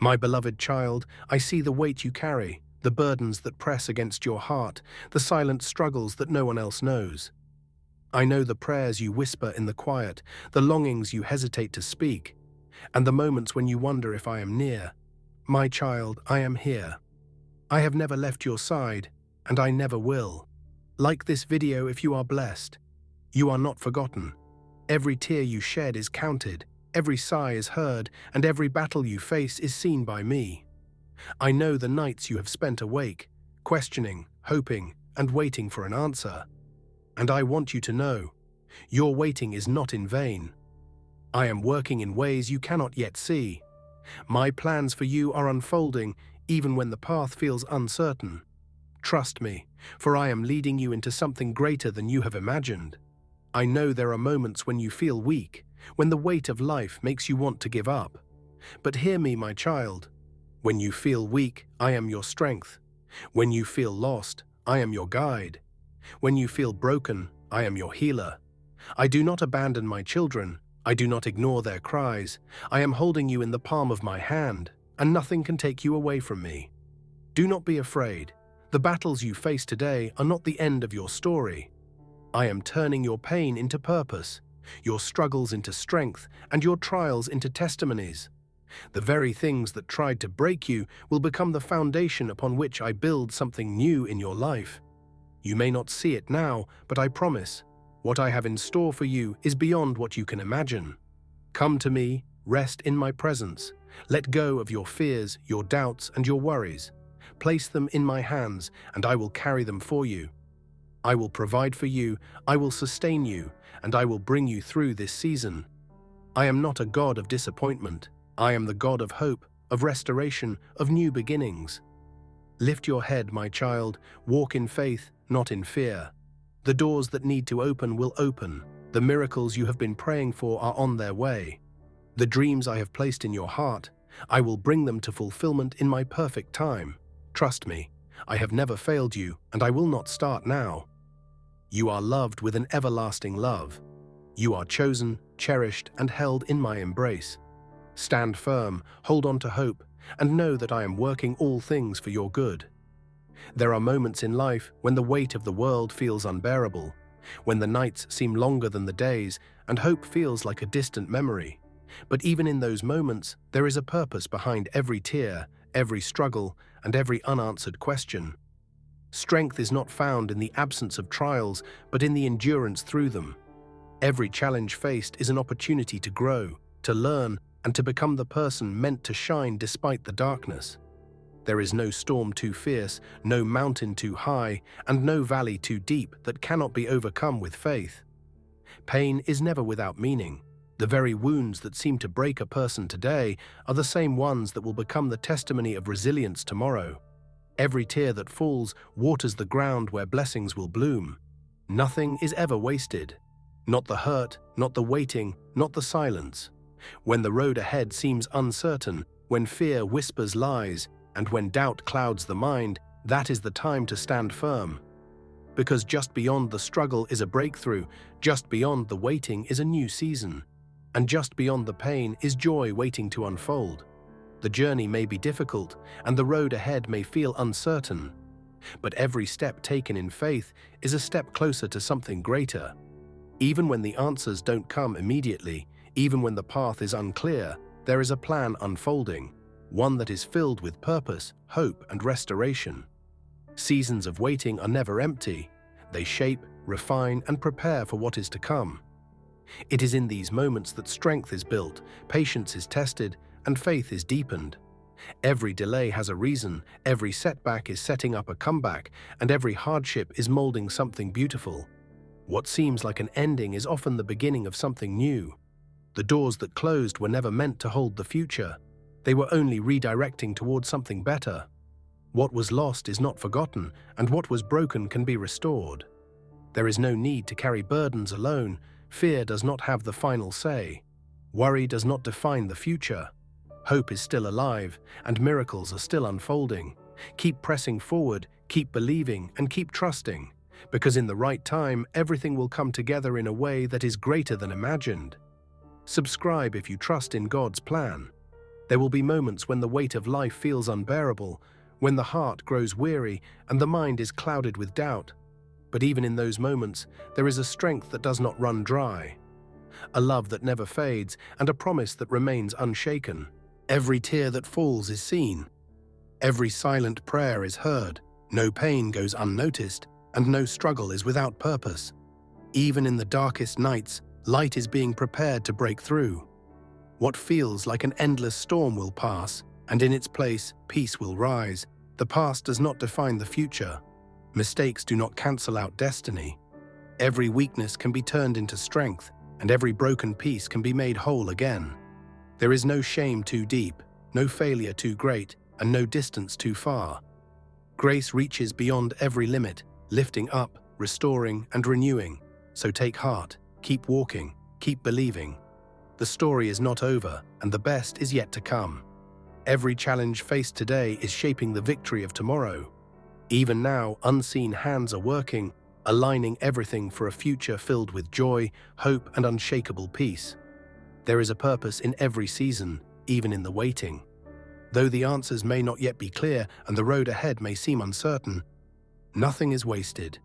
My beloved child, I see the weight you carry, the burdens that press against your heart, the silent struggles that no one else knows. I know the prayers you whisper in the quiet, the longings you hesitate to speak, and the moments when you wonder if I am near. My child, I am here. I have never left your side, and I never will. Like this video if you are blessed. You are not forgotten. Every tear you shed is counted, every sigh is heard, and every battle you face is seen by me. I know the nights you have spent awake, questioning, hoping, and waiting for an answer. And I want you to know, your waiting is not in vain. I am working in ways you cannot yet see. My plans for you are unfolding even when the path feels uncertain. Trust me, for I am leading you into something greater than you have imagined. I know there are moments when you feel weak, when the weight of life makes you want to give up. But hear me, my child. When you feel weak, I am your strength. When you feel lost, I am your guide. When you feel broken, I am your healer. I do not abandon my children. I do not ignore their cries. I am holding you in the palm of my hand, and nothing can take you away from me. Do not be afraid. The battles you face today are not the end of your story. I am turning your pain into purpose, your struggles into strength, and your trials into testimonies. The very things that tried to break you will become the foundation upon which I build something new in your life. You may not see it now, but I promise, what I have in store for you is beyond what you can imagine. Come to me, rest in my presence. Let go of your fears, your doubts, and your worries. Place them in my hands, and I will carry them for you. I will provide for you, I will sustain you, and I will bring you through this season. I am not a God of disappointment. I am the God of hope, of restoration, of new beginnings. Lift your head, my child. Walk in faith, not in fear. The doors that need to open will open. The miracles you have been praying for are on their way. The dreams I have placed in your heart, I will bring them to fulfillment in my perfect time. Trust me, I have never failed you, and I will not start now. You are loved with an everlasting love. You are chosen, cherished, and held in my embrace. Stand firm, hold on to hope, and know that I am working all things for your good. There are moments in life when the weight of the world feels unbearable, when the nights seem longer than the days, and hope feels like a distant memory. But even in those moments, there is a purpose behind every tear, every struggle, and every unanswered question. Strength is not found in the absence of trials, but in the endurance through them. Every challenge faced is an opportunity to grow, to learn, and to become the person meant to shine despite the darkness. There is no storm too fierce, no mountain too high, and no valley too deep that cannot be overcome with faith. Pain is never without meaning. The very wounds that seem to break a person today are the same ones that will become the testimony of resilience tomorrow. Every tear that falls waters the ground where blessings will bloom. Nothing is ever wasted. Not the hurt, not the waiting, not the silence. When the road ahead seems uncertain, when fear whispers lies, and when doubt clouds the mind, that is the time to stand firm. Because just beyond the struggle is a breakthrough, just beyond the waiting is a new season, and just beyond the pain is joy waiting to unfold. The journey may be difficult, and the road ahead may feel uncertain, but every step taken in faith is a step closer to something greater. Even when the answers don't come immediately, even when the path is unclear, there is a plan unfolding, one that is filled with purpose, hope, and restoration. Seasons of waiting are never empty. They shape, refine, and prepare for what is to come. It is in these moments that strength is built, patience is tested, and faith is deepened. Every delay has a reason, every setback is setting up a comeback, and every hardship is molding something beautiful. What seems like an ending is often the beginning of something new. The doors that closed were never meant to hold the future. They were only redirecting towards something better. What was lost is not forgotten, and what was broken can be restored. There is no need to carry burdens alone. Fear does not have the final say. Worry does not define the future. Hope is still alive, and miracles are still unfolding. Keep pressing forward, keep believing, and keep trusting, because in the right time, everything will come together in a way that is greater than imagined. Subscribe if you trust in God's plan. There will be moments when the weight of life feels unbearable, when the heart grows weary and the mind is clouded with doubt. But even in those moments, there is a strength that does not run dry, a love that never fades, and a promise that remains unshaken. Every tear that falls is seen. Every silent prayer is heard. No pain goes unnoticed, and no struggle is without purpose. Even in the darkest nights, light is being prepared to break through. What feels like an endless storm will pass, and in its place, peace will rise. The past does not define the future. Mistakes do not cancel out destiny. Every weakness can be turned into strength, and every broken piece can be made whole again. There is no shame too deep, no failure too great, and no distance too far. Grace reaches beyond every limit, lifting up, restoring, and renewing. So take heart, keep walking, keep believing. The story is not over, and the best is yet to come. Every challenge faced today is shaping the victory of tomorrow. Even now, unseen hands are working, aligning everything for a future filled with joy, hope, and unshakable peace. There is a purpose in every season, even in the waiting. Though the answers may not yet be clear and the road ahead may seem uncertain, nothing is wasted.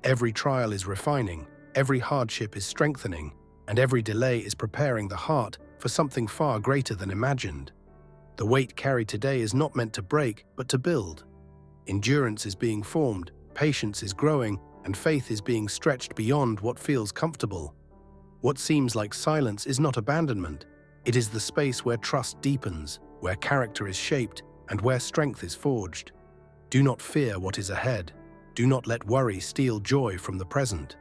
Every trial is refining, every hardship is strengthening, and every delay is preparing the heart for something far greater than imagined. The weight carried today is not meant to break, but to build. Endurance is being formed, patience is growing, and faith is being stretched beyond what feels comfortable. What seems like silence is not abandonment. It is the space where trust deepens, where character is shaped, and where strength is forged. Do not fear what is ahead. Do not let worry steal joy from the present.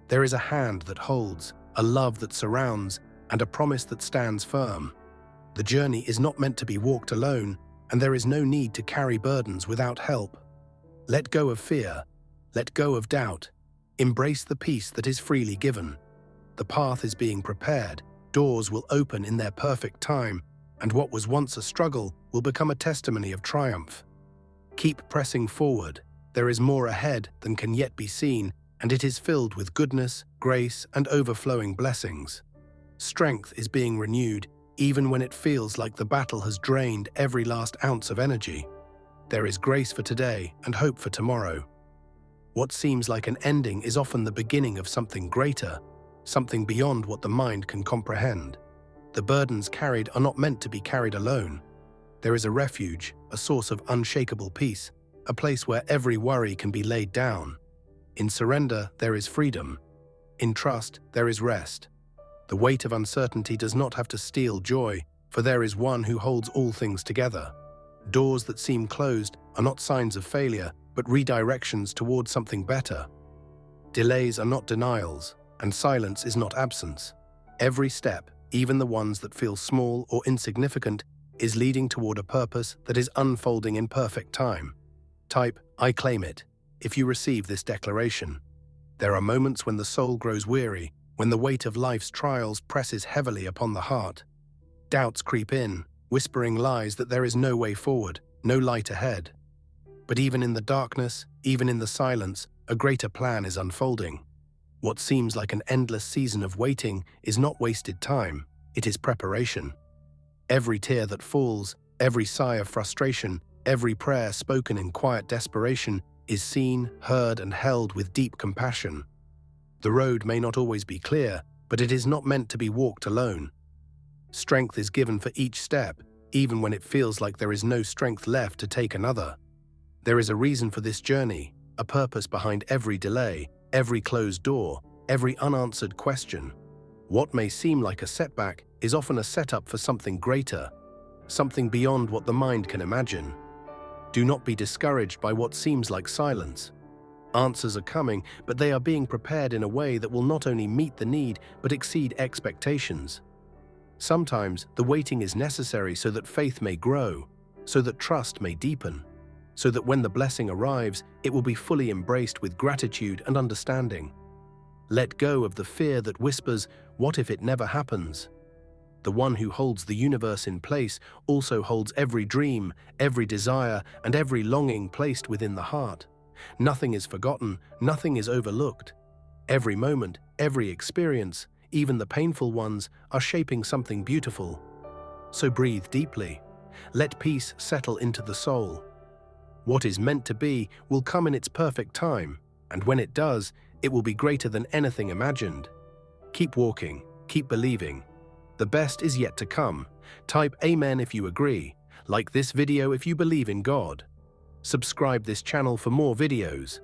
There is a hand that holds, a love that surrounds, and a promise that stands firm. The journey is not meant to be walked alone, and there is no need to carry burdens without help. Let go of fear. Let go of doubt. Embrace the peace that is freely given. The path is being prepared. Doors will open in their perfect time, and what was once a struggle will become a testimony of triumph. Keep pressing forward. There is more ahead than can yet be seen, and it is filled with goodness, grace, and overflowing blessings. Strength is being renewed, even when it feels like the battle has drained every last ounce of energy. There is grace for today and hope for tomorrow. What seems like an ending is often the beginning of something greater, something beyond what the mind can comprehend. The burdens carried are not meant to be carried alone. There is a refuge, a source of unshakable peace, a place where every worry can be laid down. In surrender, there is freedom. In trust, there is rest. The weight of uncertainty does not have to steal joy, for there is one who holds all things together. Doors that seem closed are not signs of failure, but redirections towards something better. Delays are not denials, and silence is not absence. Every step, even the ones that feel small or insignificant, is leading toward a purpose that is unfolding in perfect time. Type, "I claim it," if you receive this declaration. There are moments when the soul grows weary, when the weight of life's trials presses heavily upon the heart. Doubts creep in, whispering lies that there is no way forward, no light ahead. But even in the darkness, even in the silence, a greater plan is unfolding. What seems like an endless season of waiting is not wasted time, it is preparation. Every tear that falls, every sigh of frustration, every prayer spoken in quiet desperation is seen, heard, and held with deep compassion. The road may not always be clear, but it is not meant to be walked alone. Strength is given for each step, even when it feels like there is no strength left to take another. There is a reason for this journey, a purpose behind every delay, every closed door, every unanswered question. What may seem like a setback is often a setup for something greater, something beyond what the mind can imagine. Do not be discouraged by what seems like silence. Answers are coming, but they are being prepared in a way that will not only meet the need, but exceed expectations. Sometimes the waiting is necessary so that faith may grow, so that trust may deepen, so that when the blessing arrives, it will be fully embraced with gratitude and understanding. Let go of the fear that whispers, "What if it never happens?" The one who holds the universe in place also holds every dream, every desire, and every longing placed within the heart. Nothing is forgotten, nothing is overlooked. Every moment, every experience, even the painful ones, are shaping something beautiful. So breathe deeply, Let peace settle into the soul. What is meant to be will come in its perfect time, and when it does, it will be greater than anything imagined. Keep walking, keep believing. The best is yet to come. Type Amen if you agree. Like this video if you believe in God. Subscribe this channel for more videos.